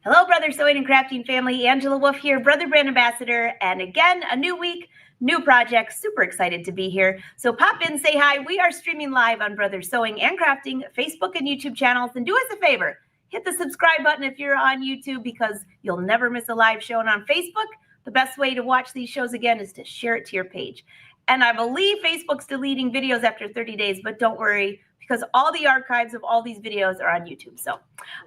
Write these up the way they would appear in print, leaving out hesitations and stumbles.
Hello, Brother Sewing and Crafting family. Angela Wolf here, Brother Brand Ambassador. And again, a new week, new project. Super excited to be here. So pop in, say hi. We are streaming live on Brother Sewing and Crafting, Facebook and YouTube channels. And do us a favor, hit the subscribe button if you're on YouTube because you'll never miss a live show. And on Facebook, the best way to watch these shows again is to share it to your page. And I believe Facebook's deleting videos after 30 days, but don't worry, because all the archives of all these videos are on YouTube. So,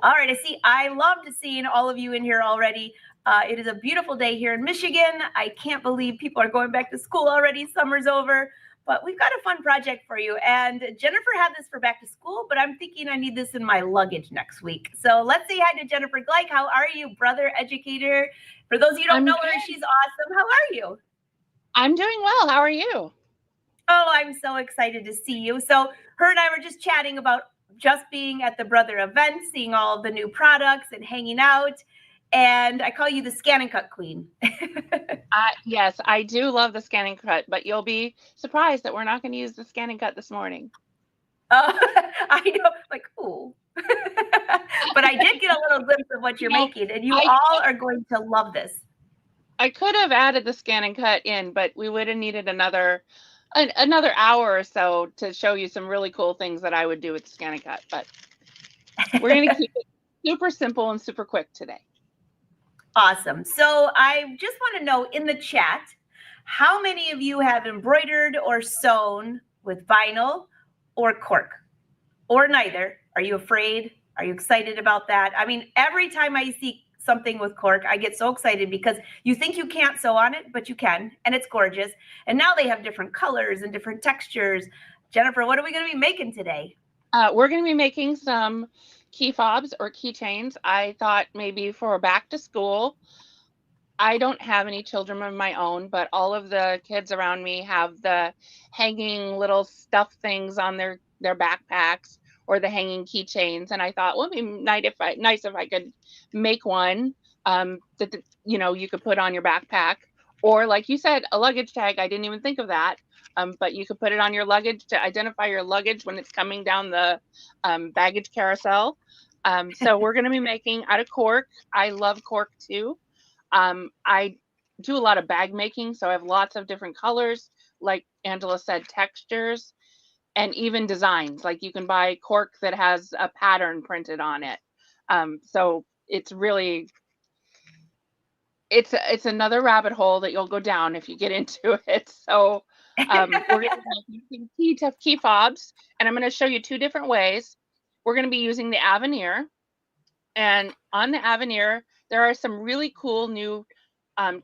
all right, I loved seeing all of you in here already. It is a beautiful day here in Michigan. I can't believe people are going back to school already. Summer's over, but we've got a fun project for you. And Jennifer had this for back to school, but I'm thinking I need this in my luggage next week. So let's say hi to Jennifer Gleich. How are you, Brother Educator? For those of you who don't know her, she's awesome. How are you? I'm doing well. How are you? Oh, I'm so excited to see you. So her and I were just chatting about just being at the Brother event, seeing all the new products and hanging out. And I call you the scan and cut queen. Yes, I do love the scan and cut, but you'll be surprised that we're not going to use the scan and cut this morning. Oh, I know, like, ooh. But I did get a little glimpse of what you're making, and you all are going to love this. I could have added the scan and cut in, but we would have needed another hour or so to show you some really cool things that I would do with the scan and cut. But we're going to keep it super simple and super quick today. Awesome. So I just want to know in the chat, how many of you have embroidered or sewn with vinyl or cork? Or neither? Are you afraid? Are you excited about that? I mean, every time I see something with cork, I get so excited because you think you can't sew on it, but you can, and it's gorgeous. And now they have different colors and different textures. Jennifer, what are we going to be making today? We're going to be making some key fobs or keychains. I thought maybe for back to school. I don't have any children of my own, but all of the kids around me have the hanging little stuff things on their backpacks or the hanging keychains. And I thought, well, it'd be nice if I could make one that you could put on your backpack, or like you said, a luggage tag. I didn't even think of that. But you could put it on your luggage to identify your luggage when it's coming down the baggage carousel. So we're going to be making out of cork. I love cork too. I do a lot of bag making, so I have lots of different colors, like Angela said, textures, and even designs. Like you can buy cork that has a pattern printed on it. So it's really, it's another rabbit hole that you'll go down if you get into it. So we're going to be using key fobs, and I'm going to show you two different ways. We're going to be using the Avenir, and on the Avenir, there are some really cool new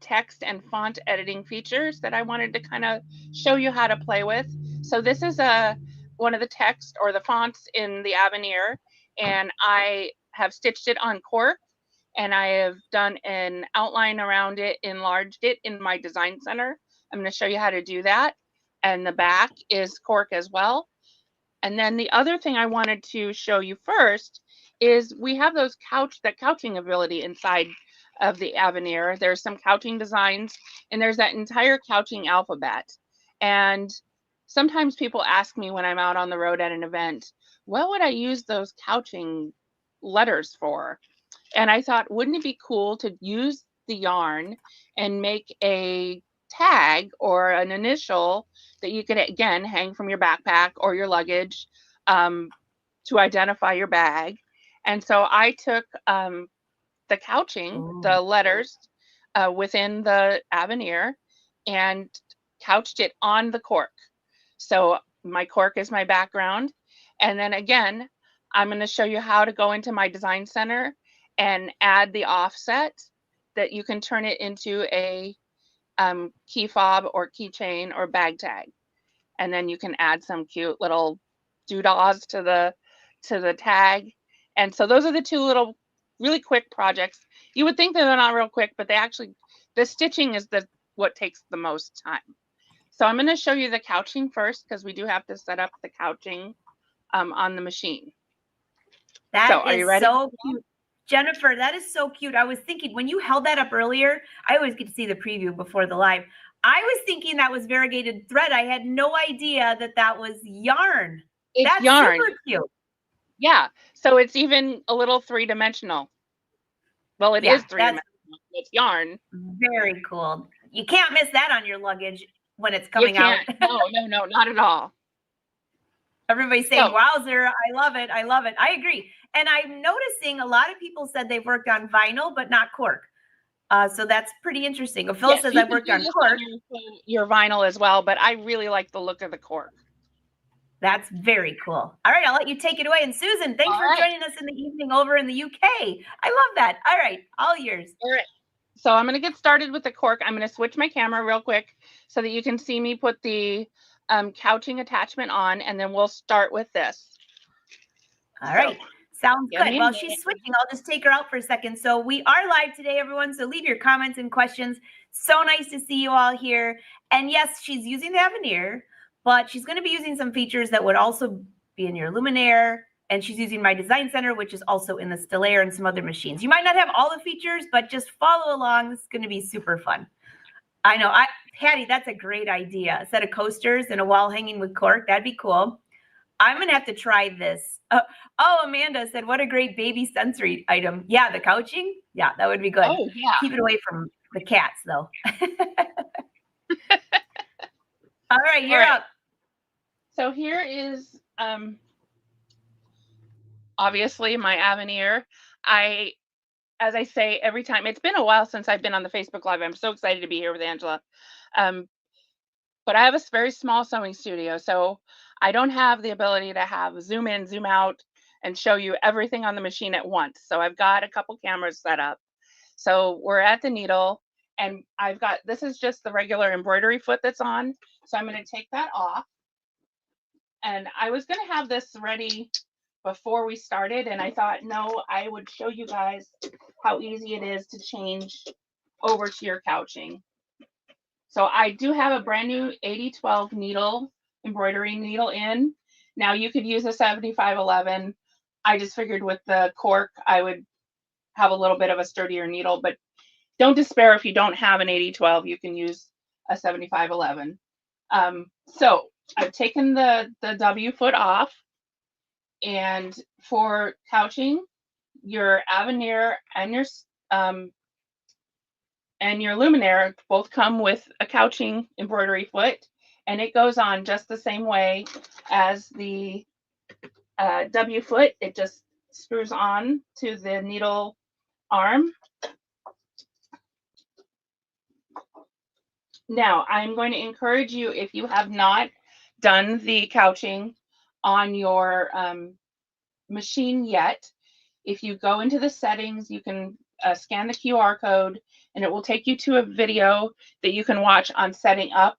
text and font editing features that I wanted to kind of show you how to play with. So this is one of the text or the fonts in the Avenir, and I have stitched it on cork, and I have done an outline around it, enlarged it in my design center. I'm going to show you how to do that. And the back is cork as well. And then the other thing I wanted to show you first is we have that couching ability inside of the Avenir. There's some couching designs, and there's that entire couching alphabet. And sometimes people ask me when I'm out on the road at an event, what would I use those couching letters for? And I thought, wouldn't it be cool to use the yarn and make a tag or an initial that you could, again, hang from your backpack or your luggage to identify your bag. And so I took the couching, the letters within the Avenir, and couched it on the cork. So my cork is my background. And then again, I'm going to show you how to go into my design center and add the offset that you can turn it into a key fob or keychain or bag tag. And then you can add some cute little doodahs to the tag. And so those are the two little really quick projects. You would think that they're not real quick, but the stitching is what takes the most time. So I'm going to show you the couching first, because we do have to set up the couching on the machine. Are you ready? So cute. Jennifer, that is so cute. I was thinking when you held that up earlier, I always get to see the preview before the live. I was thinking that was variegated thread. I had no idea that was yarn. That's yarn. Super cute. Yeah. So it's even a little three-dimensional. Well, it Yeah, is 3 dimensional. It's yarn. Very cool. You can't miss that on your luggage when it's You coming out. can't. No, not at all. Everybody's saying, wowzer, I love it. I love it. I agree. And I'm noticing a lot of people said they've worked on vinyl, but not cork. So that's pretty interesting. Phil says I've worked on cork. Your vinyl as well, but I really like the look of the cork. That's very cool. All right, I'll let you take it away. And Susan, thanks for joining us in the evening over in the UK. I love that. All right, all yours. All right. So I'm going to get started with the cork. I'm going to switch my camera real quick so that you can see me put the couching attachment on, and then we'll start with this. All right. Sounds good. While she's switching, I'll just take her out for a second. So we are live today, everyone. So leave your comments and questions. So nice to see you all here. And yes, she's using the Avenir, but she's going to be using some features that would also be in your Luminaire. And she's using my Design Center, which is also in the Stellaire and some other machines. You might not have all the features, but just follow along. This is going to be super fun. I know. Patty, that's a great idea. A set of coasters and a wall hanging with cork. That'd be cool. I'm going to have to try this. Amanda said, what a great baby sensory item. Yeah, the couching. Yeah, that would be good. Oh, yeah. Keep it away from the cats, though. All right, you're up. So here is obviously my Avenir. As I say every time, it's been a while since I've been on the Facebook Live. I'm so excited to be here with Angela. But I have a very small sewing studio, so I don't have the ability to have zoom in, zoom out, and show you everything on the machine at once. So I've got a couple cameras set up. So we're at the needle, and this is just the regular embroidery foot that's on. So I'm going to take that off. And I was going to have this ready before we started, and I thought, no, I would show you guys how easy it is to change over to your couching. So I do have a brand new 8012 needle, embroidery needle in. Now you could use a 7511. I just figured with the cork, I would have a little bit of a sturdier needle, but don't despair if you don't have an 8012, you can use a 7511. So I've taken the W foot off, and for couching, your Avenir and your Luminaire both come with a couching embroidery foot, and it goes on just the same way as the W foot. It just screws on to the needle arm. Now, I'm going to encourage you, if you have not done the couching on your machine yet, if you go into the settings, you can scan the QR code, and it will take you to a video that you can watch on setting up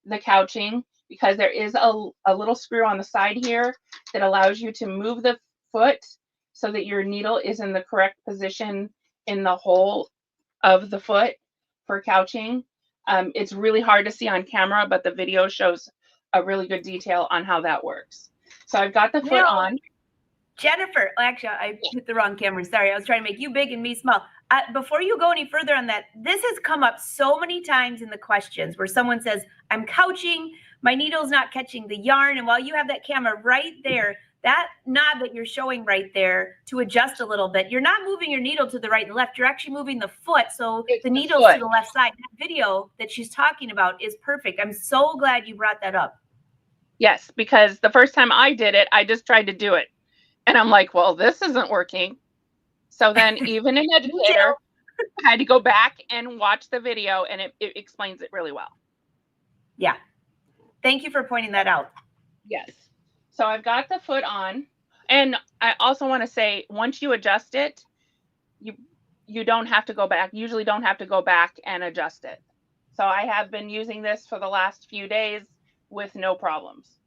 the couching, because there is a little screw on the side here that allows you to move the foot so that your needle is in the correct position in the hole of the foot for couching. It's really hard to see on camera, but the video shows a really good detail on how that works. So I've got the foot on. Jennifer, actually, I hit the wrong camera. Sorry, I was trying to make you big and me small. Before you go any further on that, this has come up so many times in the questions where someone says, I'm couching, my needle's not catching the yarn. And while you have that camera right there, that knob that you're showing right there to adjust a little bit, you're not moving your needle to the right and left. You're actually moving the foot. So the needle's to the left side. That video that she's talking about is perfect. I'm so glad you brought that up. Yes, because the first time I did it, I just tried to do it. And I'm like, well, this isn't working. So then even in Educator, I had to go back and watch the video, and it explains it really well. Yeah. Thank you for pointing that out. Yes. So I've got the foot on. And I also want to say, once you adjust it, you don't have to go back. Usually don't have to go back and adjust it. So I have been using this for the last few days with no problems.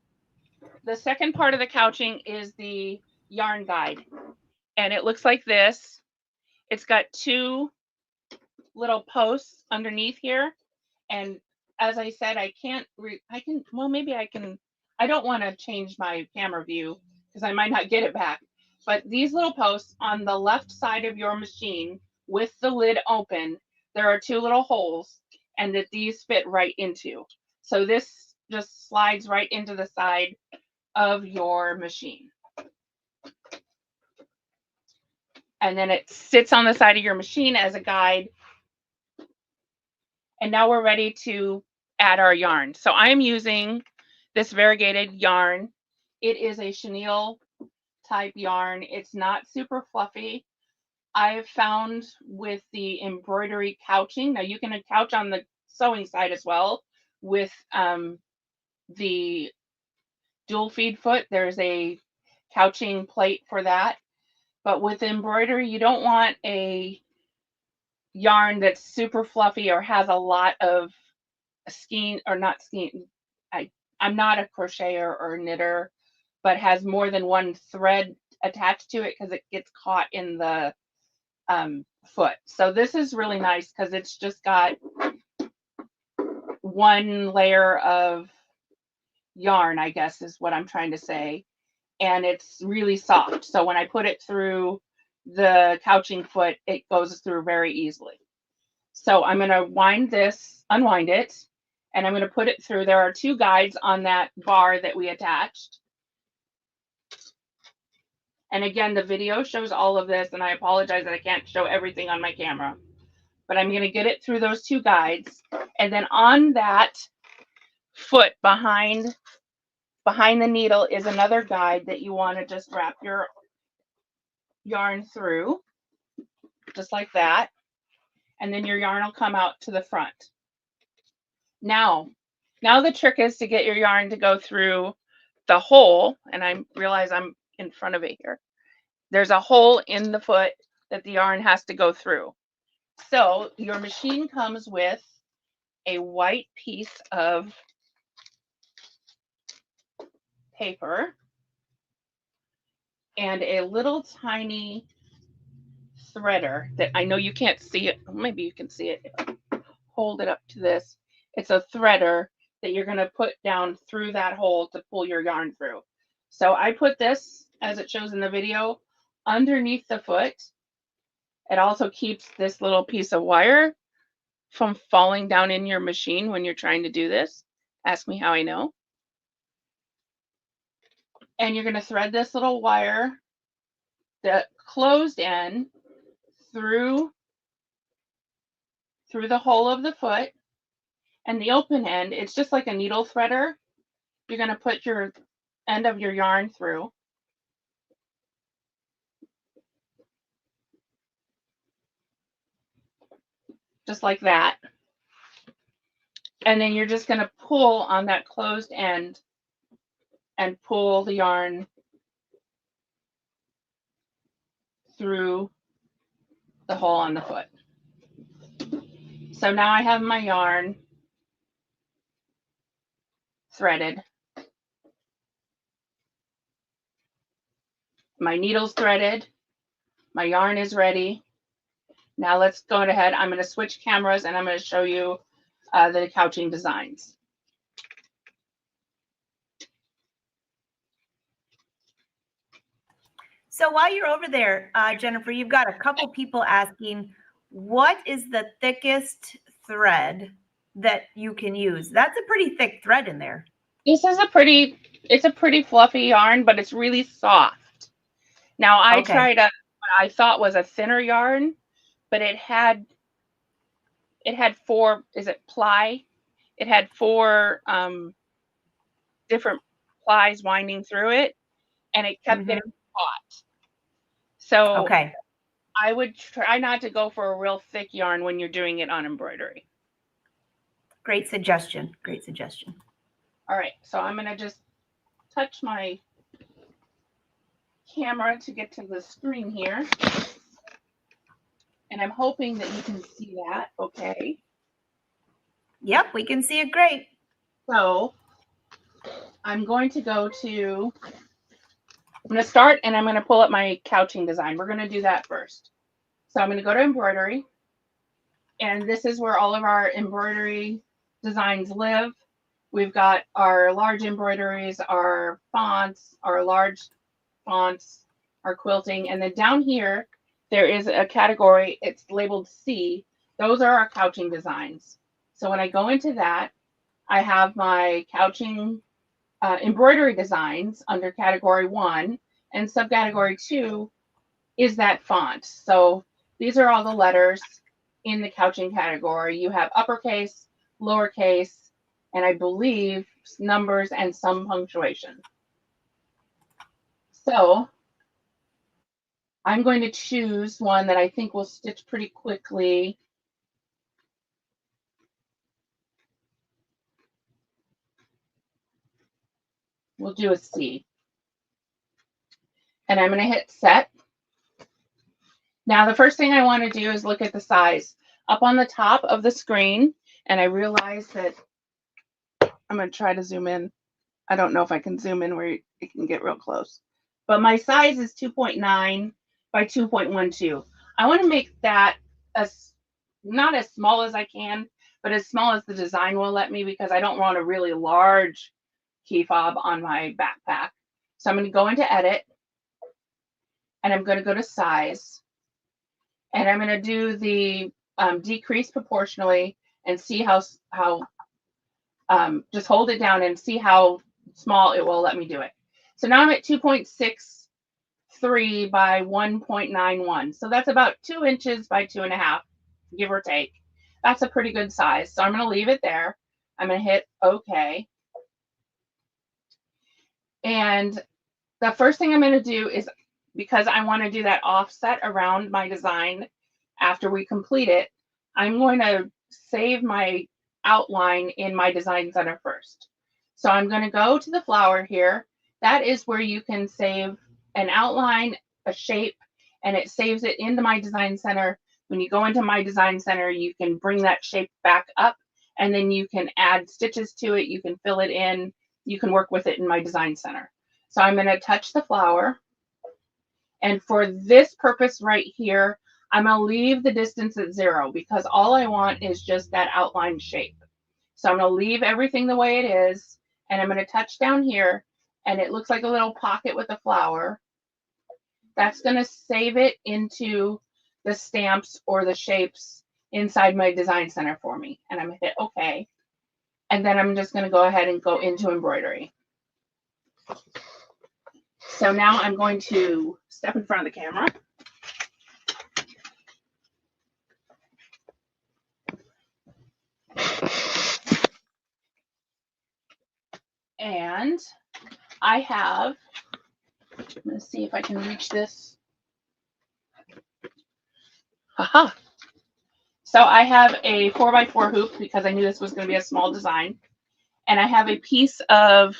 The second part of the couching is the yarn guide, and it looks like this. It's got two little posts underneath here, and as I said, I don't want to change my camera view because I might not get it back, but these little posts on the left side of your machine with the lid open, there are two little holes, and that these fit right into. So this just slides right into the side of your machine. and then it sits on the side of your machine as a guide. And now we're ready to add our yarn. So I'm using this variegated yarn. It is a chenille type yarn. It's not super fluffy. I've found with the embroidery couching, now you can couch on the sewing side as well with the dual feed foot. There's a couching plate for that. But with embroidery, you don't want a yarn that's super fluffy or has a lot of skein, or not skein. I'm not a crocheter or knitter, but has more than one thread attached to it because it gets caught in the foot. So this is really nice because it's just got one layer of yarn, I guess is what I'm trying to say. And it's really soft. So when I put it through the couching foot, it goes through very easily. So I'm going to unwind it, and I'm going to put it through. There are 2 guides on that bar that we attached. And again, the video shows all of this, and I apologize that I can't show everything on my camera. But I'm going to get it through those 2 guides. And then on that foot behind the needle is another guide that you want to just wrap your yarn through, just like that. And then your yarn will come out to the front. Now the trick is to get your yarn to go through the hole, and I realize I'm in front of it here. There's a hole in the foot that the yarn has to go through. So your machine comes with a white piece of paper and a little tiny threader that I know you can't see it. Maybe you can see it if I hold it up to this. It's a threader that you're going to put down through that hole to pull your yarn through. So I put this, as it shows in the video, underneath the foot. It also keeps this little piece of wire from falling down in your machine when you're trying to do this. Ask me how I know. And you're going to thread this little wire, the closed end, through the hole of the foot, and the open end, it's just like a needle threader. You're going to put your end of your yarn through. Just like that. And then you're just going to pull on that closed end and pull the yarn through the hole on the foot. So now I have my yarn threaded. My needle's threaded. My yarn is ready. Now let's go ahead. I'm going to switch cameras and I'm going to show you the couching designs. So while you're over there, Jennifer, you've got a couple people asking, what is the thickest thread that you can use? That's a pretty thick thread in there. This is it's a pretty fluffy yarn, but it's really soft. Now I tried what I thought was a thinner yarn, but it had 4, is it ply? It had 4 different plies winding through it, and it kept getting caught. So I would try not to go for a real thick yarn when you're doing it on embroidery. Great suggestion. Great suggestion. All right, so I'm going to just touch my camera to get to the screen here. And I'm hoping that you can see that okay. Yep, we can see it great. So I'm going to I'm going to start and I'm going to pull up my couching design. We're going to do that first. So I'm going to go to embroidery. And this is where all of our embroidery designs live. We've got our large embroideries, our fonts, our large fonts, our quilting. And then down here, there is a category, it's labeled C. Those are our couching designs. So when I go into that, I have my couching embroidery designs under category 1, and subcategory 2 is that font. So these are all the letters in the couching category. You have uppercase, lowercase, and I believe numbers and some punctuation. So I'm going to choose one that I think will stitch pretty quickly. We'll do a C. And I'm going to hit set. Now, the first thing I want to do is look at the size. Up on the top of the screen, and I realize that I'm going to try to zoom in. I don't know if I can zoom in where it can get real close. But my size is 2.9 by 2.12. I want to make that not as small as I can, but as small as the design will let me, because I don't want a really large key fob on my backpack. So I'm going to go into edit, and I'm going to go to size, and I'm going to do the decrease proportionally and see how just hold it down and see how small it will let me do it. So now I'm at 2.63 by 1.91. So that's about 2 inches by 2.5, give or take. That's a pretty good size. So I'm going to leave it there. I'm going to hit OK. And the first thing I'm going to do is, because I want to do that offset around my design after we complete it, I'm going to save my outline in my design center first. So I'm going to go to the flower here. That is where you can save an outline, a shape, and it saves it into my design center. When you go into my design center, you can bring that shape back up, and then you can add stitches to it. You can fill it in. You can work with it in my design center. So I'm going to touch the flower. And for this purpose right here, I'm going to leave the distance at 0, because all I want is just that outline shape. So I'm going to leave everything the way it is, and I'm going to touch down here, and it looks like a little pocket with a flower. That's going to save it into the stamps or the shapes inside my design center for me. And I'm going to hit OK. And then I'm just going to go ahead and go into embroidery. So now I'm going to step in front of the camera. And I have, I'm going to see if I can reach this. Haha. So I have a 4x4 hoop, because I knew this was going to be a small design. And I have a piece of,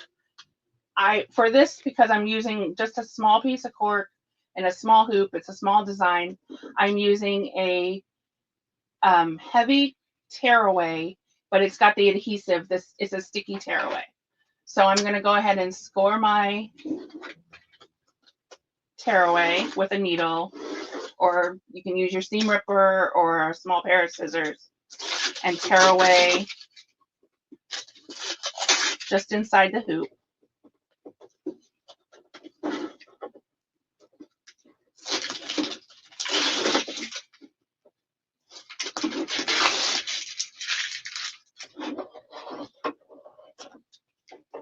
for this, because I'm using just a small piece of cork and a small hoop, it's a small design, I'm using a heavy tearaway, but it's got the adhesive. This is a sticky tearaway. So I'm going to go ahead and score my tearaway with a needle, or you can use your seam ripper or a small pair of scissors and tear away just inside the hoop.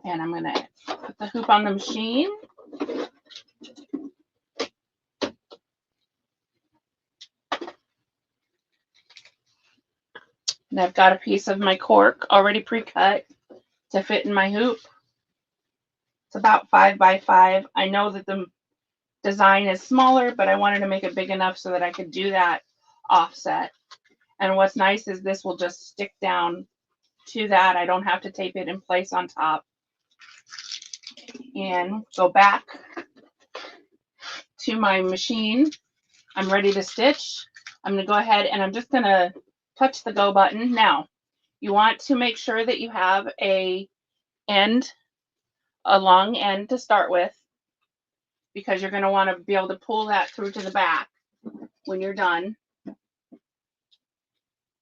And I'm going to put the hoop on the machine. And I've got a piece of my cork already pre-cut to fit in my hoop. It's about 5 by 5. I know that the design is smaller, but I wanted to make it big enough so that I could do that offset. And what's nice is this will just stick down to that. I don't have to tape it in place on top. And go back to my machine. I'm ready to stitch. I'm going to go ahead and I'm just going to touch the go button. Now, you want to make sure that you have a long end to start with, because you're going to want to be able to pull that through to the back when you're done.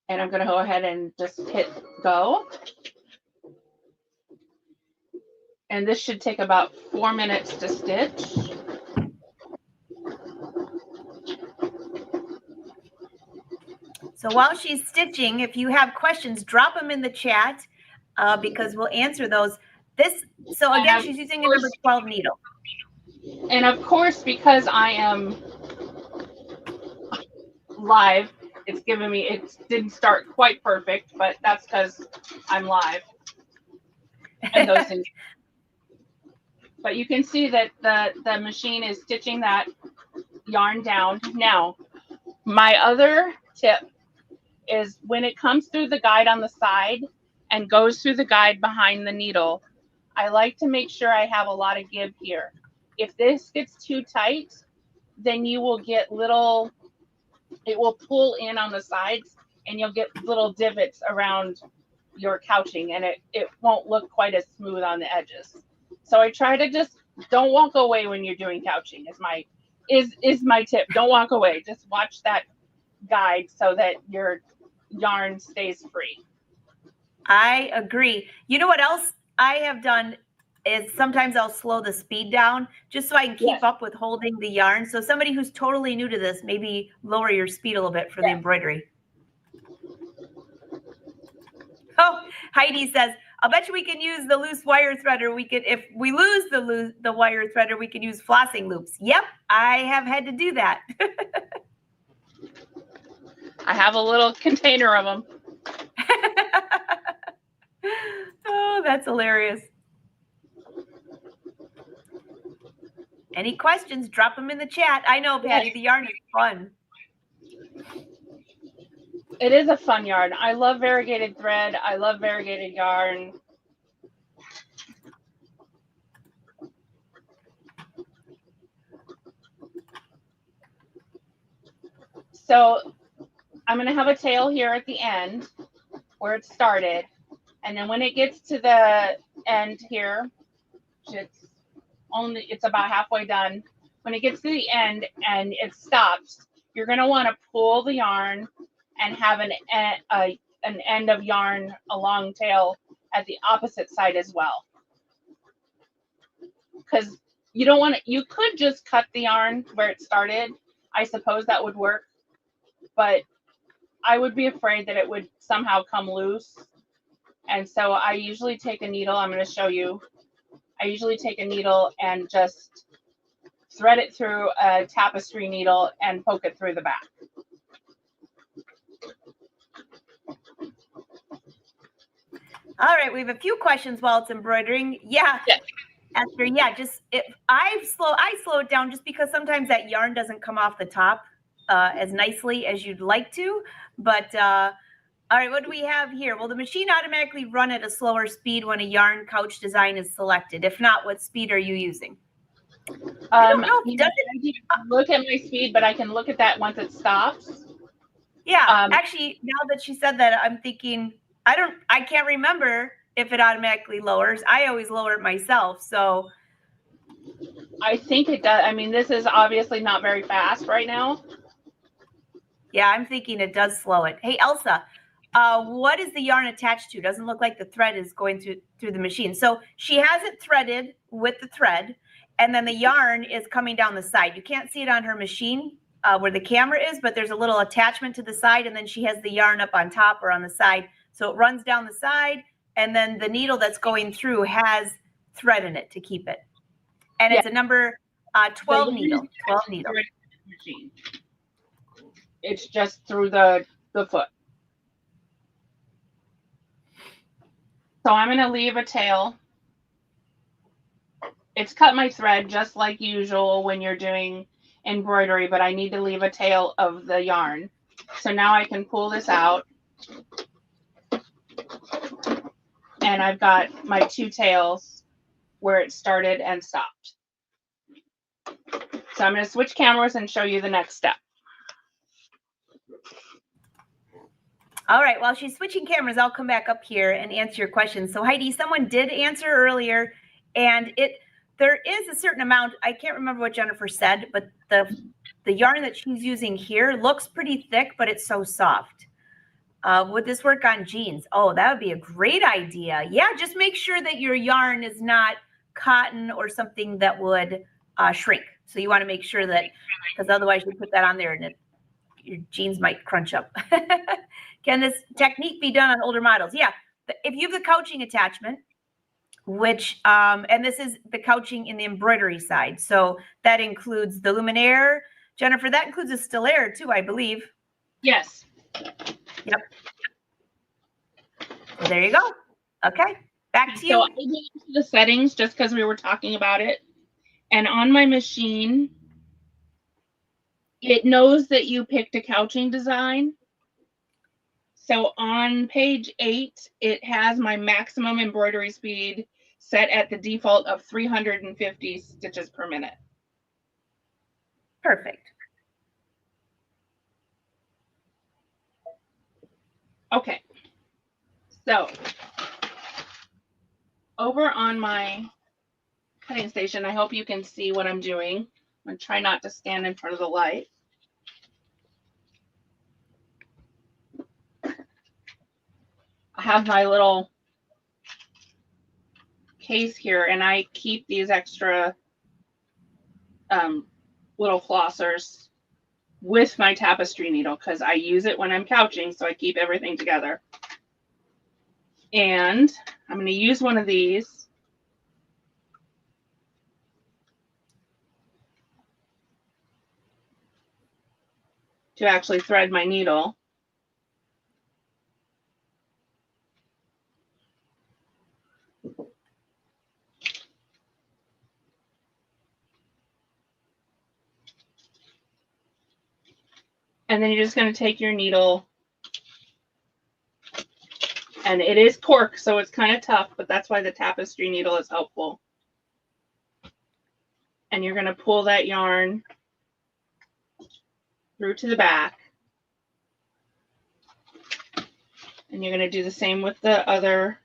And I'm going to go ahead and just hit go. And this should take about 4 minutes to stitch. So while she's stitching, if you have questions, drop them in the chat, because we'll answer those. So again, she's using a number 12 needle. And of course, because I am live, it's giving me, it didn't start quite perfect, but that's because I'm live and hosting. But you can see that the machine is stitching that yarn down. Now, my other tip is when it comes through the guide on the side and goes through the guide behind the needle, I like to make sure I have a lot of give here. If this gets too tight, then you will get little, it will pull in on the sides and you'll get little divots around your couching and it won't look quite as smooth on the edges. So I try to just don't walk away when you're doing couching is my tip. Don't walk away. Just watch that guide so that your yarn stays free. I agree. You know what else I have done is sometimes I'll slow the speed down just so I can keep up with holding the yarn. So somebody who's totally new to this, maybe lower your speed a little bit for the embroidery. Oh, Heidi says, I'll bet you we can use the loose wire threader. We could, if we lose the wire threader, we can use flossing loops. Yep, I have had to do that. I have a little container of them. Oh, that's hilarious. Any questions, drop them in the chat. I know, Patty, the yarn is fun. It is a fun yarn. I love variegated thread. I love variegated yarn. So I'm going to have a tail here at the end where it started. And then when it gets to the end here, it's about halfway done. When it gets to the end and it stops, you're going to want to pull the yarn and have an end of yarn, a long tail at the opposite side as well. Because you don't want to, you could just cut the yarn where it started. I suppose that would work, but I would be afraid that it would somehow come loose. And so I usually take a needle. I'm going to show you. I usually take a needle and just thread it through a tapestry needle and poke it through the back. All right, we have a few questions while it's embroidering. Yeah, Esther, yeah, just I slow it down just because sometimes that yarn doesn't come off the top as nicely as you'd like to. But all right, what do we have here? Will the machine automatically run at a slower speed when a yarn couch design is selected? If not, what speed are you using? I don't know. Look at my speed, but I can look at that once it stops. Yeah, actually, now that she said that, I'm thinking, I can't remember if it automatically lowers. I always lower it myself, so. I think it does. I mean, this is obviously not very fast right now. Yeah, I'm thinking it does slow it. Hey, Elsa, what is the yarn attached to? Doesn't look like the thread is going through the machine. So she has it threaded with the thread, and then the yarn is coming down the side. You can't see it on her machine where the camera is, but there's a little attachment to the side, and then she has the yarn up on top or on the side. So it runs down the side, and then the needle that's going through has thread in it to keep it. And it's a number 12 needle. 12 needle. It's just through the foot. So I'm going to leave a tail. It's cut my thread just like usual when you're doing embroidery, but I need to leave a tail of the yarn. So now I can pull this out. And I've got my two tails where it started and stopped. So I'm going to switch cameras and show you the next step. All right, while she's switching cameras, I'll come back up here and answer your questions. So Heidi, someone did answer earlier, and there is a certain amount, I can't remember what Jennifer said, but the yarn that she's using here looks pretty thick, but it's so soft. Would this work on jeans? Oh, that would be a great idea. Yeah, just make sure that your yarn is not cotton or something that would shrink. So you want to make sure that, because otherwise you put that on there and your jeans might crunch up. Can this technique be done on older models? Yeah, if you have the couching attachment, which, and this is the couching in the embroidery side. So that includes the luminaire. Jennifer, that includes a stellaire too, I believe. Yes. Yep. So there you go. Okay, back to you. So I went into the settings just because we were talking about it. And on my machine, it knows that you picked a couching design. So on page 8, it has my maximum embroidery speed set at the default of 350 stitches per minute. Perfect. Okay. So over on my cutting station, I hope you can see what I'm doing. I'm going to try not to stand in front of the light. I have my little case here, and I keep these extra little flossers with my tapestry needle because I use it when I'm couching, so I keep everything together. And I'm going to use one of these to actually thread my needle. And then you're just going to take your needle, and it is cork, so it's kind of tough, but that's why the tapestry needle is helpful. And you're going to pull that yarn through to the back. And you're going to do the same with the other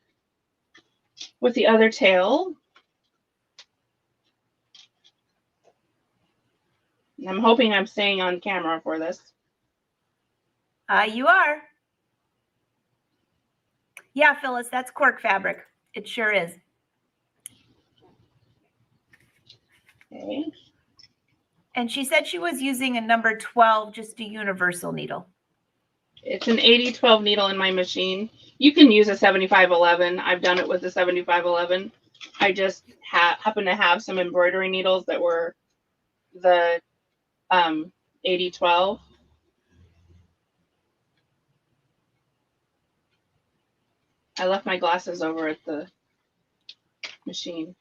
tail. And I'm hoping I'm staying on camera for this. You are. Yeah, Phyllis, that's cork fabric. It sure is. Okay. And she said she was using a number 12, just a universal needle. It's an 80-12 needle in my machine. You can use a 75-11. I've done it with the 75-11. I just happen to have some embroidery needles that were the 80-12. I left my glasses over at the machine.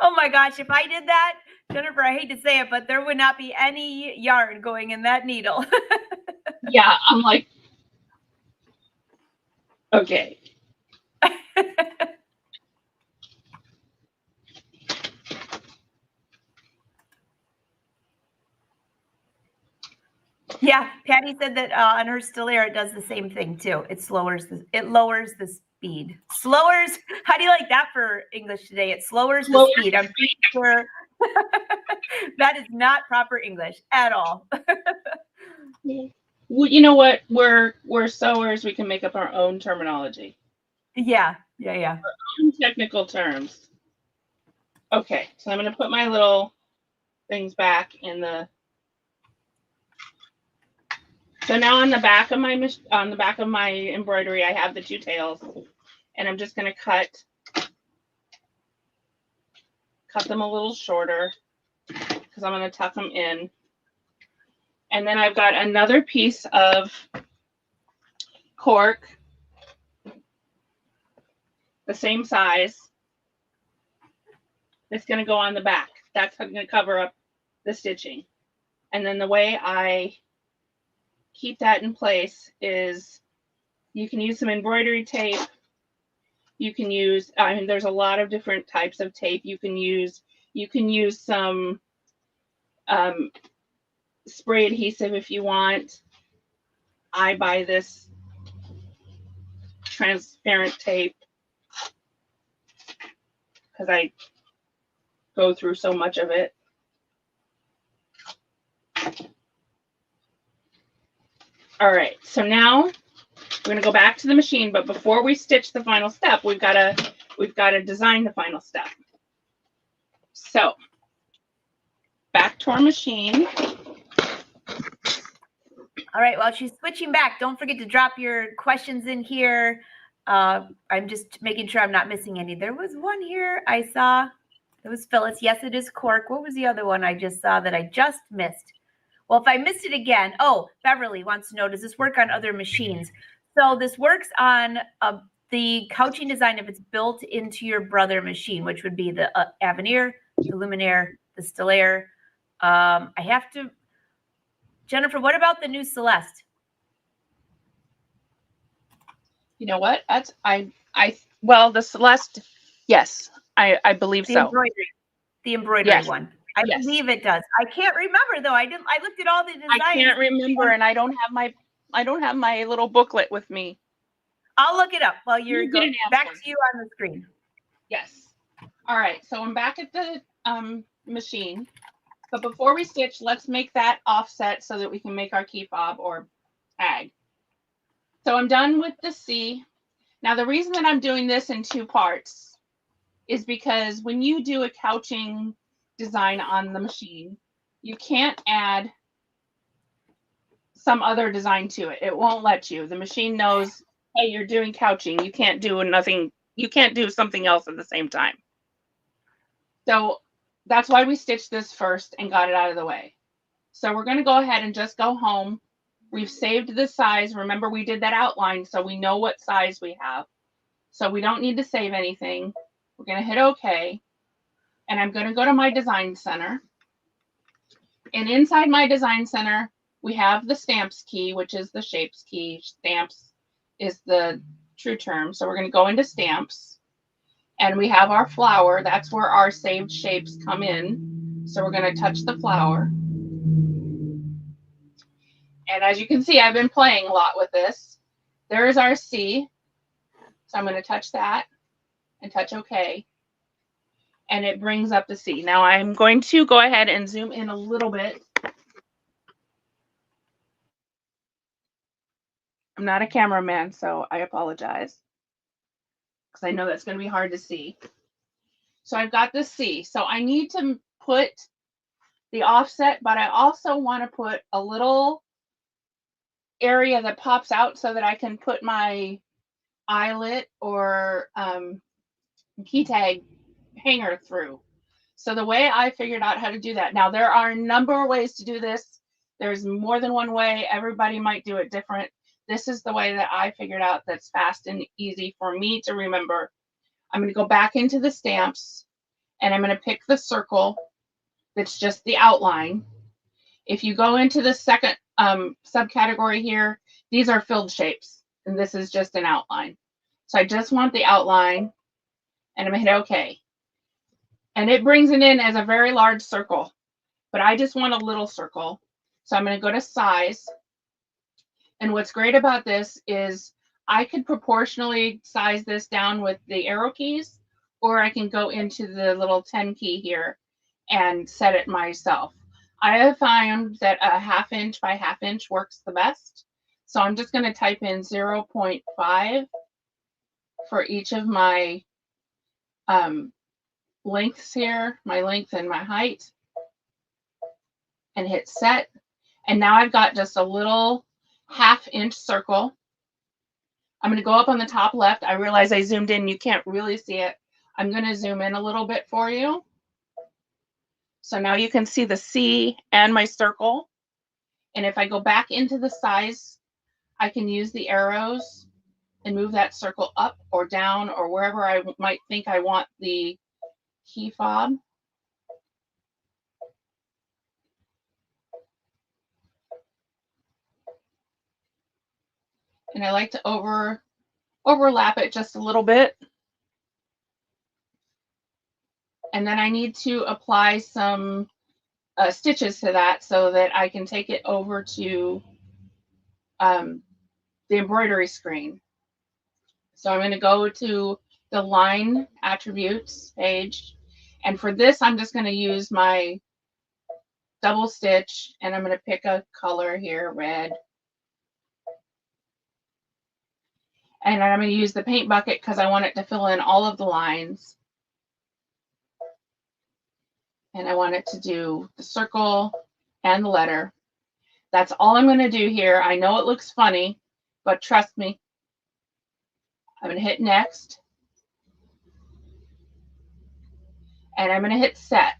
Oh my gosh, if I did that, Jennifer, I hate to say it, but there would not be any yarn going in that needle. Yeah, I'm like, okay. Yeah, Patty said that on her Stellar it does the lowers thing too. It lowers the speed. Slowers. How do you like that for English today? It lowers the speed. I'm pretty sure that is not proper English at all. Well, you know what? We're sewers. We can make up our own terminology. Yeah. Our own technical terms. Okay, so I'm going to put my little things back in the. So now on the back of my embroidery, I have the 2 tails, and I'm just going to cut them a little shorter because I'm going to tuck them in. And then I've got another piece of cork, the same size. That's going to go on the back. That's going to cover up the stitching. And then the way I keep that in place is you can use some embroidery tape. You can use, there's a lot of different types of tape. You can use some spray adhesive if you want. I buy this transparent tape because I go through so much of it. All right, so now we're going to go back to the machine, but before we stitch the final step, we've got to design the final step. So back to our machine. All right, while she's switching back, don't forget to drop your questions in here. I'm just making sure I'm not missing any. There was one here I saw. It was Phyllis. Yes, it is cork. What was the other one I just saw that I just missed? Well, if I missed it again, oh, Beverly wants to know, does this work on other machines? So this works on the couching design if it's built into your brother machine, which would be the Avenir, the Luminaire, the Stellaire. I have to, Jennifer, what about the new Celeste? You know what? Well, the Celeste, yes, I believe The so. embroidery, the embroidery Yes. one. I Yes. believe it does. I can't remember though. I looked at all the designs. I can't remember, and I don't have my little booklet with me. I'll look it up while you're You'll back to you on the screen. Yes. All right. So I'm back at the machine. But before we stitch, let's make that offset so that we can make our key fob or tag. So I'm done with the C. Now the reason that I'm doing this in 2 parts is because when you do a couching design on the machine, you can't add some other design to it. It won't let you. The machine knows, hey, you're doing couching. You can't do nothing. You can't do something else at the same time. So that's why we stitched this first and got it out of the way. So we're going to go ahead and just go home. We've saved the size. Remember, we did that outline, so we know what size we have. So we don't need to save anything. We're going to hit OK. And I'm going to go to my design center. And inside my design center, we have the stamps key, which is the shapes key. Stamps is the true term. So we're going to go into stamps. And we have our flower. That's where our saved shapes come in. So we're going to touch the flower. And as you can see, I've been playing a lot with this. There is our C. So I'm going to touch that and touch OK. And it brings up the C. Now I'm going to go ahead and zoom in a little bit. I'm not a cameraman, so I apologize, because I know that's going to be hard to see. So I've got the C. So I need to put the offset, but I also want to put a little area that pops out so that I can put my eyelet or key tag hanger through. So the way I figured out how to do that, now there are a number of ways to do this. There's more than one way. Everybody might do it different. This is the way that I figured out that's fast and easy for me to remember. I'm going to go back into the stamps and I'm going to pick the circle that's just the outline. If you go into the second subcategory here, these are filled shapes, and this is just an outline. So I just want the outline, and I'm going to hit OK. And it brings it in as a very large circle, but I just want a little circle. So I'm going to go to size. And what's great about this is I could proportionally size this down with the arrow keys, or I can go into the little 10 key here and set it myself. I have found that a 1/2 inch by 1/2 inch works the best. So I'm just going to type in 0.5 for each of my lengths here, my length and my height, and hit set. And now I've got just a little 1/2 inch circle. I'm going to go up on the top left. I realize I zoomed in. You can't really see it. I'm going to zoom in a little bit for you. So now you can see the C and my circle. And if I go back into the size, I can use the arrows and move that circle up or down or wherever I might think I want the key fob. And I like to overlap it just a little bit. And then I need to apply some stitches to that so that I can take it over to the embroidery screen. So I'm going to go to the line attributes page. And for this, I'm just going to use my double stitch, and I'm going to pick a color here, red. And I'm going to use the paint bucket because I want it to fill in all of the lines. And I want it to do the circle and the letter. That's all I'm going to do here. I know it looks funny, but trust me. I'm going to hit next. And I'm going to hit set.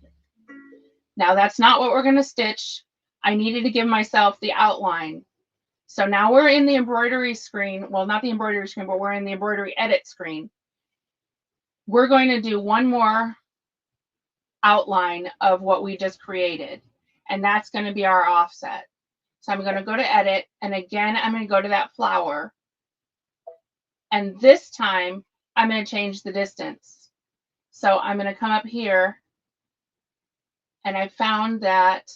Now that's not what we're going to stitch, I needed to give myself the outline. So now we're in the embroidery screen. Well, not the embroidery screen, but we're in the embroidery edit screen. We're going to do one more outline of what we just created, and that's going to be our offset. So I'm going to go to edit, and again, I'm going to go to that flower. And this time, I'm going to change the distance. So I'm going to come up here, and I found that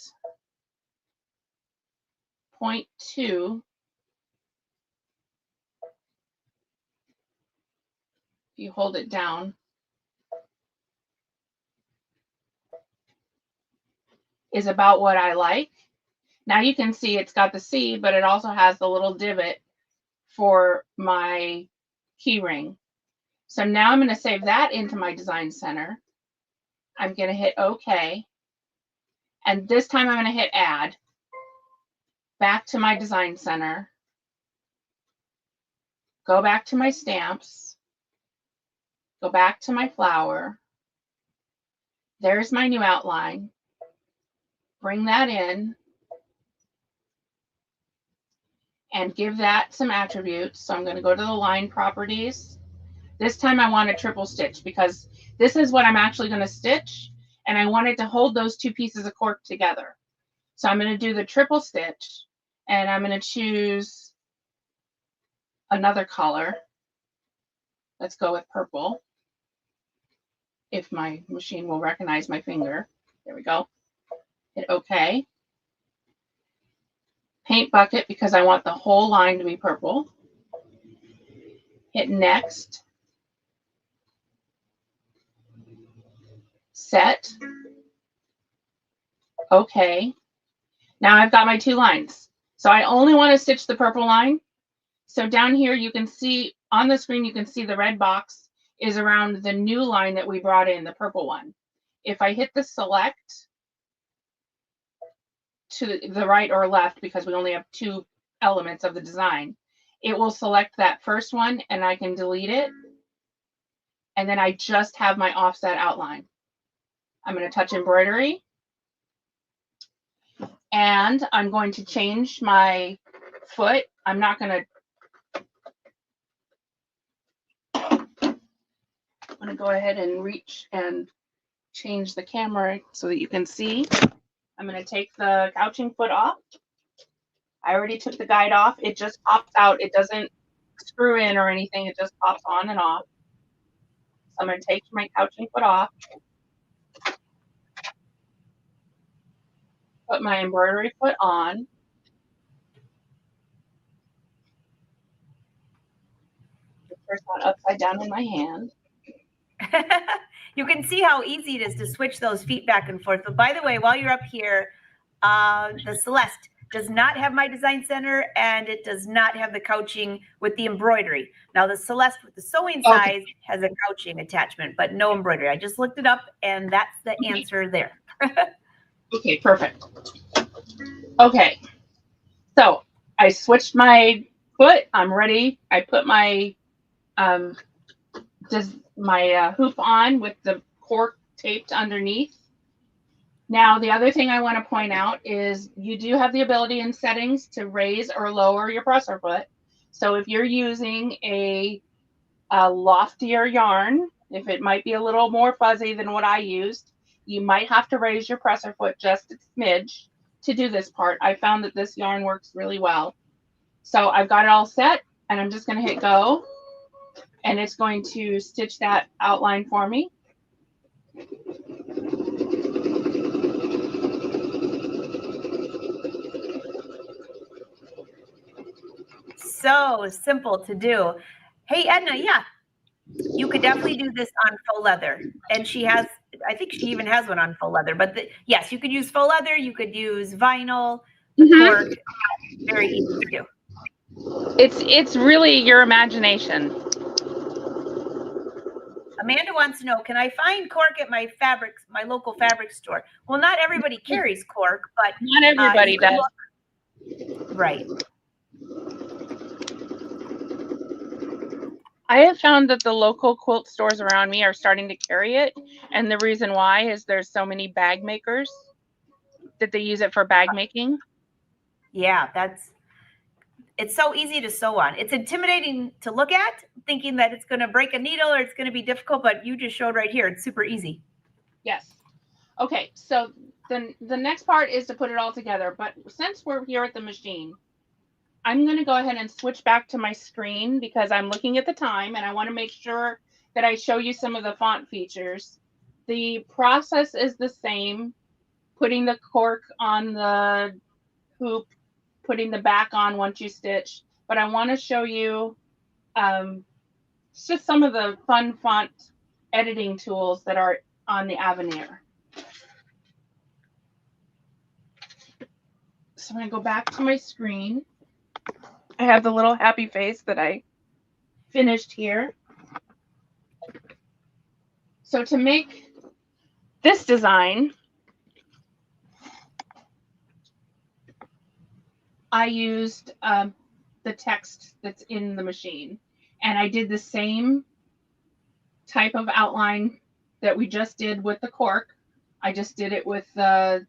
0.2. If you hold it down, is about what I like. Now you can see it's got the C, but it also has the little divot for my key ring. So now I'm going to save that into my design center. I'm going to hit OK. And this time I'm going to hit add. Back to my design center. Go back to my stamps. Go back to my flower. There's my new outline. Bring that in. And give that some attributes. So I'm going to go to the line properties. This time I want a triple stitch because this is what I'm actually going to stitch, and I wanted to hold those two pieces of cork together. So I'm going to do the triple stitch, and I'm going to choose another color. Let's go with purple, if my machine will recognize my finger. There we go. Hit OK. Paint bucket because I want the whole line to be purple. Hit next. Set. OK. Now I've got my two lines. So I only want to stitch the purple line. So down here you can see on the screen, you can see the red box is around the new line that we brought in, the purple one. If I hit the select to the right or left, because we only have two elements of the design, it will select that first one and I can delete it. And then I just have my offset outline. I'm going to touch embroidery. And I'm going to change my foot. I'm not going to go ahead and reach and change the camera so that you can see. I'm going to take the couching foot off. I already took the guide off. It just pops out. It doesn't screw in or anything. It just pops on and off. So I'm going to take my couching foot off. Put my embroidery foot on. The first one upside down in my hand. You can see how easy it is to switch those feet back and forth. But by the way, while you're up here, the Celeste does not have my design center, and it does not have the couching with the embroidery. Now the Celeste with the sewing size has a couching attachment, but no embroidery. I just looked it up, and that's the answer there. Okay, perfect. Okay, so I switched my foot. I'm ready. I put my hoop on with the cork taped underneath. Now, the other thing I want to point out is you do have the ability in settings to raise or lower your presser foot. So if you're using a loftier yarn, if it might be a little more fuzzy than what I used, you might have to raise your presser foot just a smidge to do this part. I found that this yarn works really well. So I've got it all set, and I'm just going to hit go, and it's going to stitch that outline for me. So simple to do. Hey, Edna, yeah, you could definitely do this on faux leather. And she has, I think she even has one on faux leather. But yes, you could use faux leather. You could use vinyl, cork. Very easy to do. It's really your imagination. Amanda wants to know, can I find cork at my local fabric store? Well, not everybody carries cork, but not everybody does. Right. I have found that the local quilt stores around me are starting to carry it. And the reason why is there's so many bag makers that they use it for bag making. Yeah, it's so easy to sew on. It's intimidating to look at, thinking that it's going to break a needle or it's going to be difficult, but you just showed right here. It's super easy. Yes. Okay, so the next part is to put it all together. But since we're here at the machine, I'm going to go ahead and switch back to my screen because I'm looking at the time and I want to make sure that I show you some of the font features. The process is the same, putting the cork on the hoop, putting the back on once you stitch, but I want to show you just some of the fun font editing tools that are on the Avenir. So I'm going to go back to my screen. I have the little happy face that I finished here. So to make this design, I used the text that's in the machine, and I did the same type of outline that we just did with the cork. I just did it with the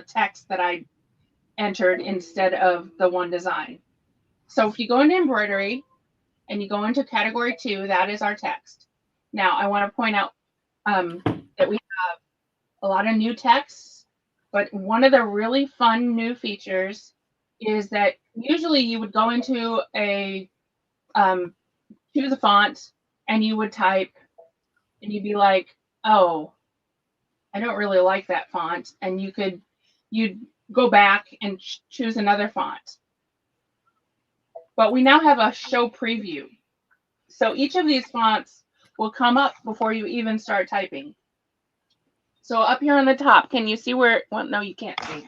text that I entered instead of the one design. So if you go into embroidery and you go into category 2, that is our text. Now I want to point out that we have a lot of new texts, but one of the really fun new features is that usually you would go into a choose a font and you would type and you'd be like, oh, I don't really like that font, and you'd go back and choose another font. But we now have a show preview, so each of these fonts will come up before you even start typing. So up here on the top, can you see where? Well, no, you can't see.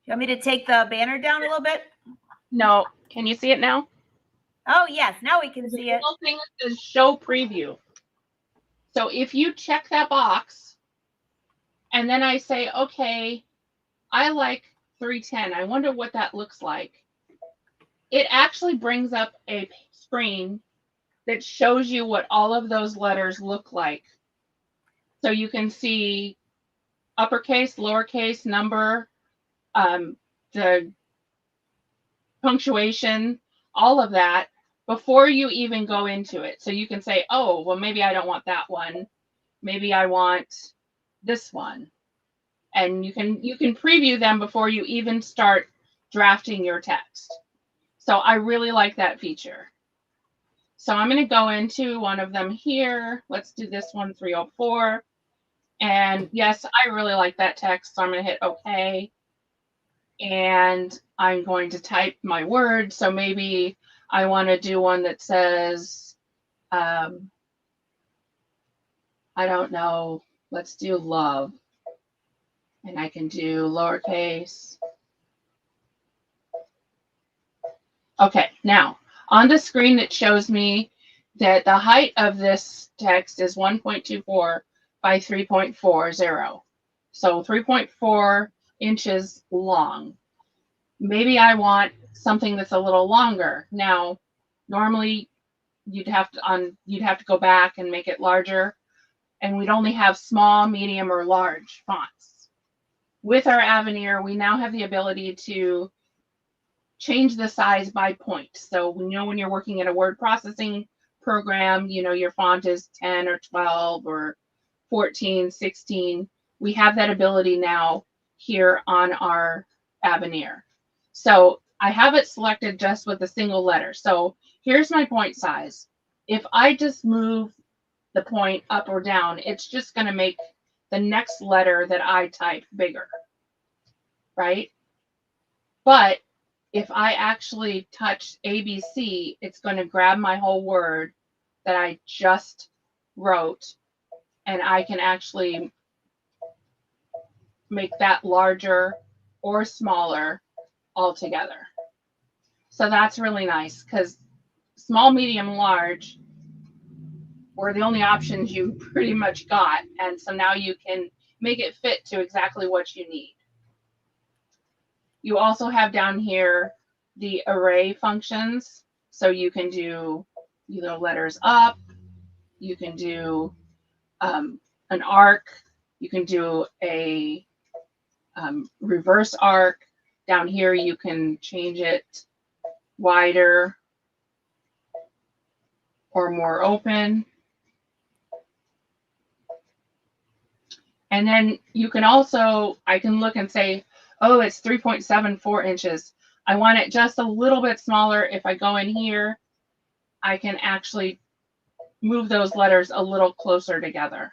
You want me to take the banner down a little bit? No, can you see it now? Oh yes, now we can There's see a it. little thing that says show preview. So if you check that box, and then I say, okay, I like 310. I wonder what that looks like. It actually brings up a screen that shows you what all of those letters look like. So you can see uppercase, lowercase, number, the punctuation, all of that before you even go into it. So you can say, oh, well, maybe I don't want that one. Maybe I want this one. And you can preview them before you even start drafting your text. So I really like that feature. So I'm going to go into one of them here. Let's do this one, 304. And yes, I really like that text. So I'm going to hit OK. And I'm going to type my word. So maybe I want to do one that says, I don't know, let's do love. And I can do lowercase. Okay, now on the screen it shows me that the height of this text is 1.24 by 3.40. So 3.4 inches long. Maybe I want something that's a little longer. Now, normally you'd have to go back and make it larger, and we'd only have small, medium, or large fonts. With our Avenir, we now have the ability to change the size by point. So when you're working in a word processing program, your font is 10 or 12 or 14, 16. We have that ability now here on our Avenir. So I have it selected just with a single letter. So here's my point size. If I just move the point up or down, it's just going to make the next letter that I type bigger, right? But if I actually touch ABC, it's going to grab my whole word that I just wrote, and I can actually make that larger or smaller altogether. So that's really nice because small, medium, large were the only options you pretty much got. And so now you can make it fit to exactly what you need. You also have down here the array functions. So you can do letters up, you can do an arc, You can do a reverse arc. Down here, you can change it wider or more open. And then you can also, I can look and say, oh, it's 3.74 inches. I want it just a little bit smaller. If I go in here, I can actually move those letters a little closer together.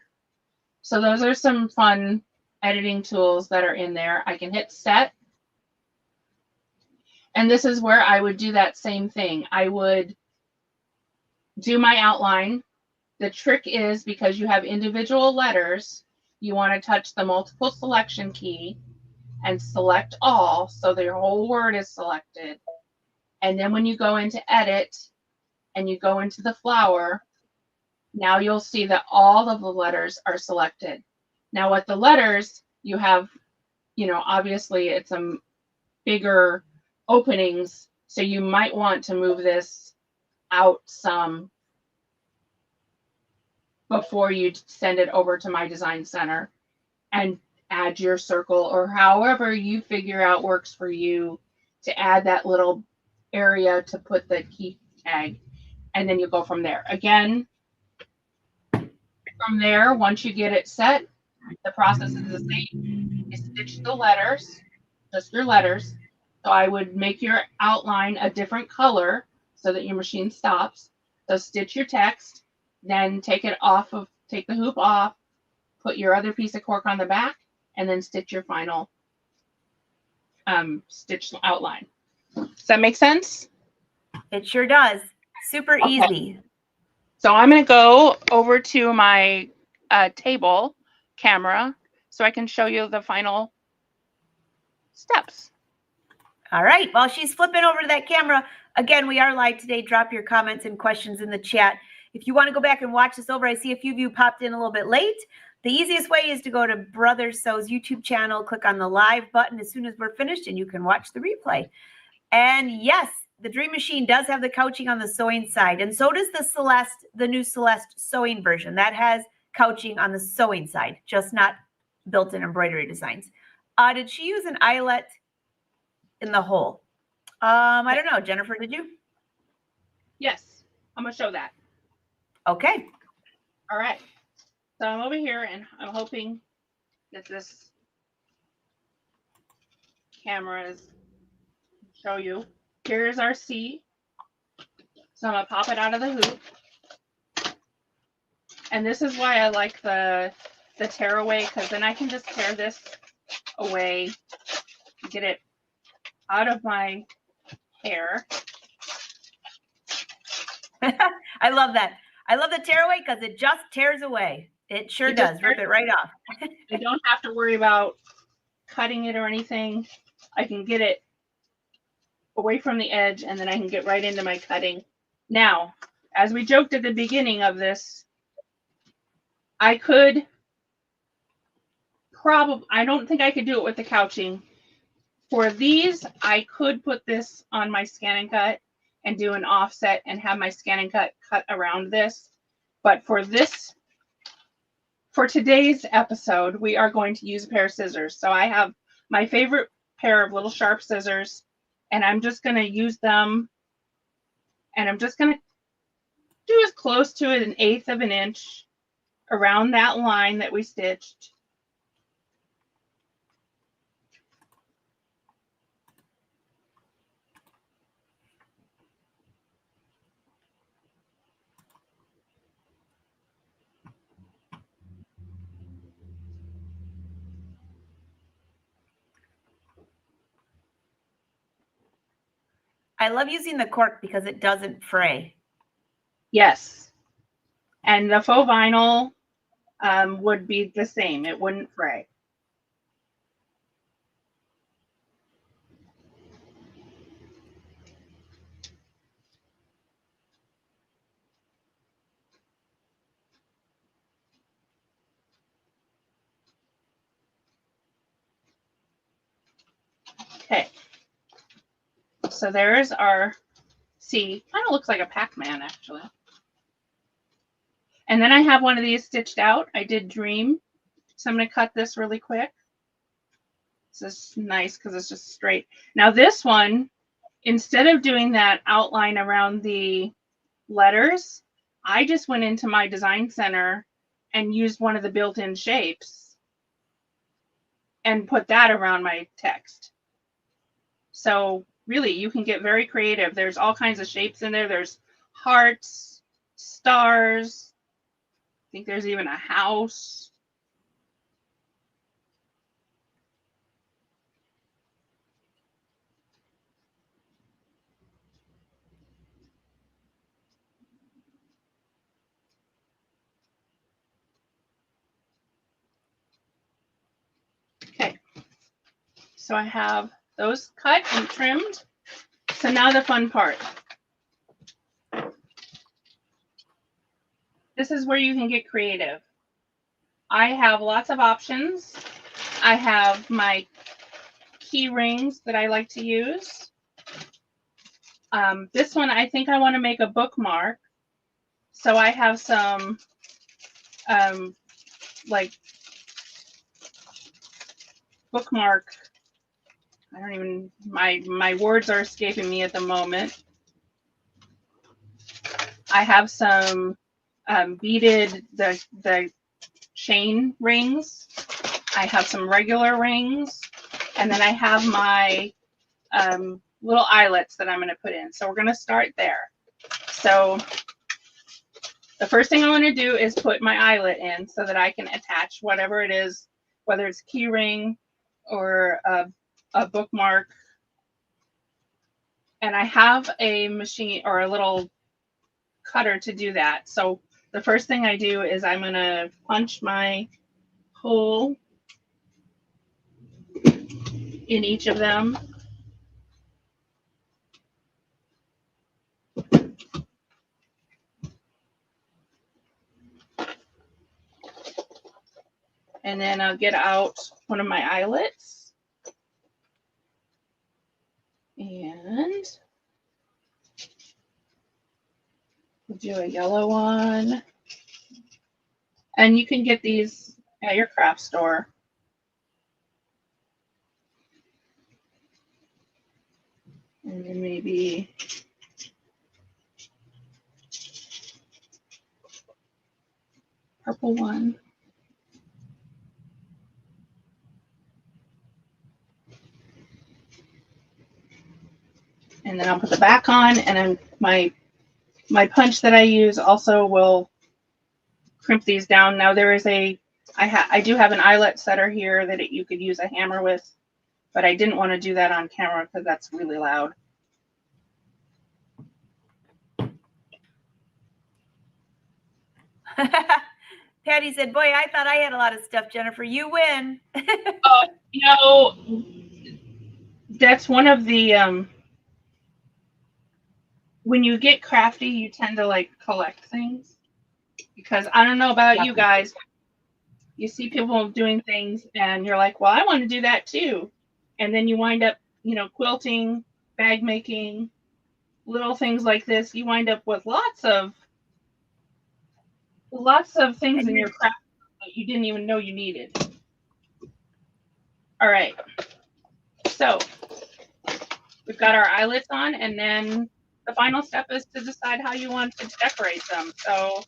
So those are some fun editing tools that are in there. I can hit set. And this is where I would do that same thing. I would do my outline. The trick is, because you have individual letters, you want to touch the multiple selection key and select all, so the whole word is selected. And then when you go into edit and you go into the flower, now you'll see that all of the letters are selected. Now with the letters, you have, you know, obviously it's some bigger openings, so you might want to move this out some before you send it over to My Design Center and add your circle, or however you figure out works for you, to add that little area to put the key tag, and then you go from there. Again, from there, once you get it set, the process is the same. You stitch the letters, just your letters. So I would make your outline a different color so that your machine stops. So stitch your text, then take the hoop off, put your other piece of cork on the back, and then stitch your final stitch outline. Does that make sense? It sure does. Super easy. So I'm going to go over to my table camera so I can show you the final steps. All right. While she's flipping over to that camera, again, we are live today. Drop your comments and questions in the chat. If you want to go back and watch this over, I see a few of you popped in a little bit late. The easiest way is to go to Brother Sew's YouTube channel, click on the live button as soon as we're finished, and you can watch the replay. And yes, the Dream Machine does have the couching on the sewing side, and so does the new Celeste sewing version. That has couching on the sewing side, just not built-in embroidery designs. Did she use an eyelet in the hole? I don't know. Jennifer, did you? Yes, I'm going to show that. Okay. All right. So I'm over here, and I'm hoping that this camera is show you. Here's our C. So I'm going to pop it out of the hoop. And this is why I like the tear away, because then I can just tear this away, get it out of my hair. I love that. I love the tear away because it just tears away. It sure does. Rip it right off. I don't have to worry about cutting it or anything. I can get it away from the edge, and then I can get right into my cutting. Now, as we joked at the beginning of this, I could probably, I don't think I could do it with the couching. For these, I could put this on my scan and cut and do an offset and have my scan and cut around this. But for this, for today's episode, we are going to use a pair of scissors. So I have my favorite pair of little sharp scissors, and I'm just going to use them, and I'm just going to do as close to 1/8 of an inch around that line that we stitched. I love using the cork because it doesn't fray. Yes. And the faux vinyl would be the same. It wouldn't fray. Okay. So there's our C. Kind of looks like a Pac-Man, actually. And then I have one of these stitched out. I did Dream. So I'm going to cut this really quick. This is nice because it's just straight. Now this one, instead of doing that outline around the letters, I just went into my design center and used one of the built-in shapes and put that around my text. So really, you can get very creative. There's all kinds of shapes in there. There's hearts, stars. I think there's even a house. Okay, so I have those cut and trimmed. So now the fun part. This is where you can get creative. I have lots of options. I have my key rings that I like to use. This one, I think I want to make a bookmark. So I have some like bookmark. I don't even, my words are escaping me at the moment. I have some beaded, the chain rings. I have some regular rings. And then I have my little eyelets that I'm going to put in. So we're going to start there. So the first thing I want to do is put my eyelet in so that I can attach whatever it is, whether it's key ring or a bookmark. And I have a machine or a little cutter to do that. So the first thing I do is I'm going to punch my hole in each of them. And then I'll get out one of my eyelets. And we'll do a yellow one. And you can get these at your craft store. And then maybe purple one. And then I'll put the back on, and then my punch that I use also will crimp these down. Now there is I do have an eyelet setter here that you could use a hammer with, but I didn't want to do that on camera because that's really loud. Patty said, boy, I thought I had a lot of stuff, Jennifer. You win. You know, that's one of the, when you get crafty, you tend to like collect things. Because I don't know about you guys, you see people doing things and you're like, well, I want to do that too. And then you wind up, quilting, bag making, little things like this. You wind up with lots of things in your craft that you didn't even know you needed. All right. So we've got our eyelets on, and then the final step is to decide how you want to decorate them. So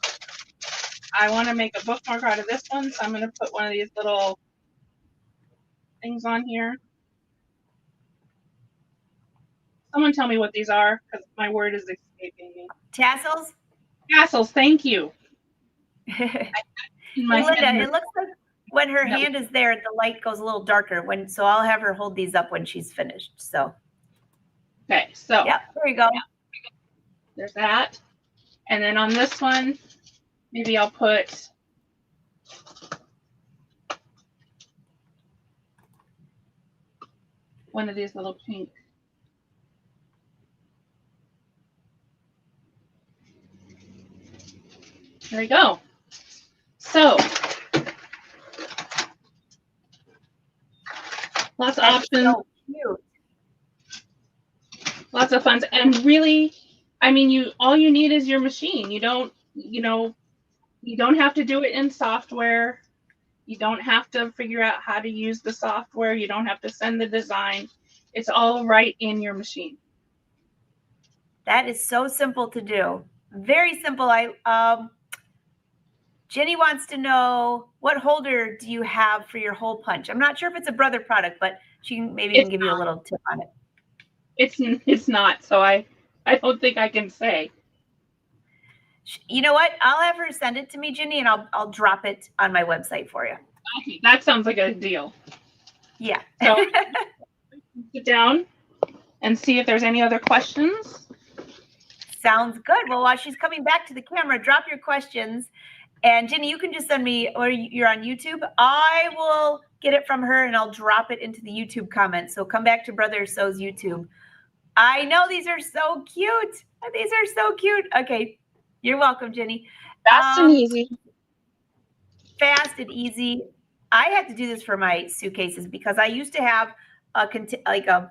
I want to make a bookmark out of this one, so I'm going to put one of these little things on here. Someone tell me what these are, because my word is escaping me. Tassels? Tassels, thank you. Hey, Linda, it looks like when her hand is there, the light goes a little darker. So I'll have her hold these up when she's finished. So. Okay, so. Yep, there you go. There's that. And then on this one, maybe I'll put one of these little pink. There we go. So, lots of options. So cute. Lots of fun. And really, I mean, all you need is your machine. You don't have to do it in software. You don't have to figure out how to use the software. You don't have to send the design. It's all right in your machine. That is so simple to do. Very simple. Jenny wants to know, what holder do you have for your hole punch? I'm not sure if it's a Brother product, but she can give you a little tip on it. It's not, so I don't think I can say. You know what? I'll have her send it to me, Jenny, and I'll drop it on my website for you. Okay, that sounds like a deal. Yeah. So sit down and see if there's any other questions. Sounds good. Well, while she's coming back to the camera, drop your questions. And Jenny, you can just send me, or you're on YouTube. I will get it from her and I'll drop it into the YouTube comments. So come back to Brother Sew's YouTube. I know these are so cute. These are so cute. Okay. You're welcome, Jenny. Fast and easy. Fast and easy. I had to do this for my suitcases because I used to have a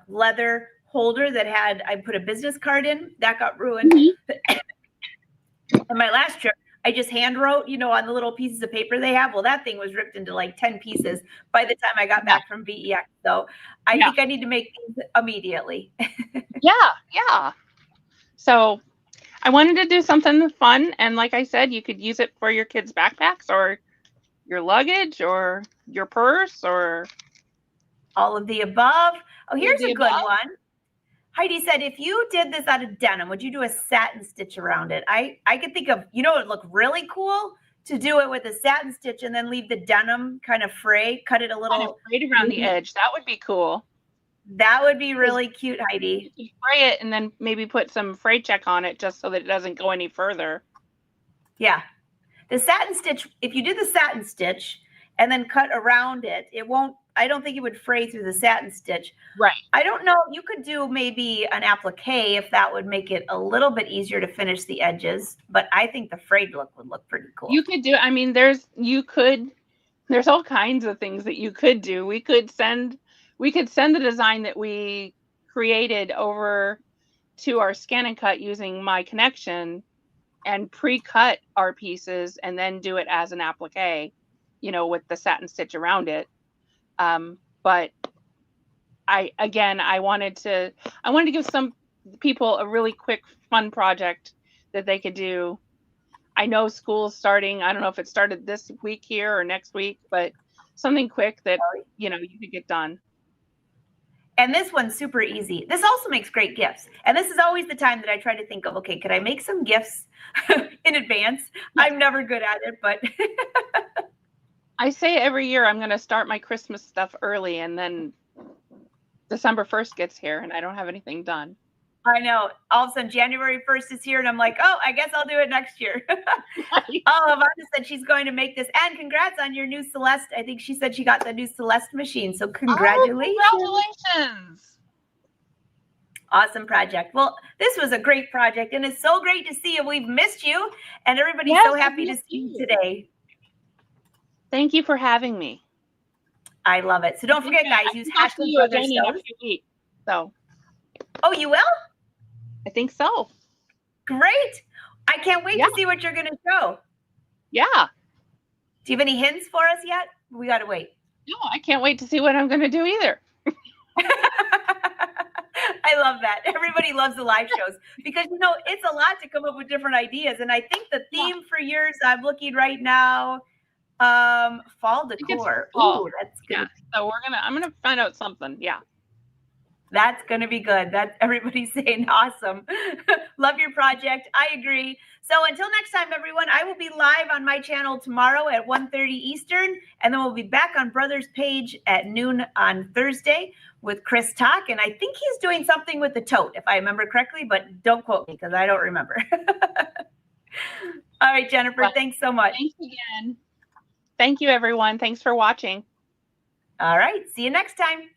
leather holder that I put a business card in. That got ruined. And my last trip, I just hand wrote, on the little pieces of paper they have. Well, that thing was ripped into like 10 pieces by the time I got back from BEX. So I think I need to make these immediately. Yeah. So I wanted to do something fun. And like I said, you could use it for your kids' backpacks or your luggage or your purse or all of the above. Oh, here's a good one. Heidi said, if you did this out of denim, would you do a satin stitch around it? I could think of, it would look really cool to do it with a satin stitch and then leave the denim kind of fray, cut it a little. Kind of frayed around the edge. That would be cool. That would be really cute, Heidi. You fray it and then maybe put some fray check on it just so that it doesn't go any further. Yeah. The satin stitch, if you do the satin stitch and then cut around it, I don't think it would fray through the satin stitch. Right. I don't know. You could do maybe an applique if that would make it a little bit easier to finish the edges. But I think the frayed look would look pretty cool. You could do, there's all kinds of things that you could do. We could send the design that we created over to our Scan and Cut using My Connection and pre-cut our pieces and then do it as an applique, with the satin stitch around it. But I wanted to give some people a really quick, fun project that they could do. I know school's starting. I don't know if it started this week here or next week, but something quick that, you could get done. And this one's super easy. This also makes great gifts. And this is always the time that I try to think of, okay, could I make some gifts in advance? I'm never good at it, but I say every year I'm going to start my Christmas stuff early and then December 1st gets here and I don't have anything done. I know. All of a sudden January 1st is here and I'm like, oh, I guess I'll do it next year. Ivana said she's going to make this. And congrats on your new Celeste. I think she said she got the new Celeste machine. So congratulations. Oh, congratulations. Awesome project. Well, this was a great project and it's so great to see you. We've missed you and everybody's so happy to see you today. Thank you for having me. I love it. So don't forget, guys, use hashtag Brother Sews. So. Oh, you will? I think so. Great. I can't wait to see what you're going to show. Yeah. Do you have any hints for us yet? We got to wait. No, I can't wait to see what I'm going to do either. I love that. Everybody loves the live shows because, it's a lot to come up with different ideas. And I think the theme for yours, I'm looking right now, fall decor. Ooh, that's good. Yeah. So I'm going to find out something. Yeah. That's going to be good. That's everybody's saying awesome. Love your project. I agree. So until next time, everyone, I will be live on my channel tomorrow at 1:30 Eastern. And then we'll be back on Brother's page at noon on Thursday with Chris Talk. And I think he's doing something with the tote, if I remember correctly, but don't quote me because I don't remember. All right, Jennifer, thanks so much. Thanks again. Thank you, everyone. Thanks for watching. All right. See you next time.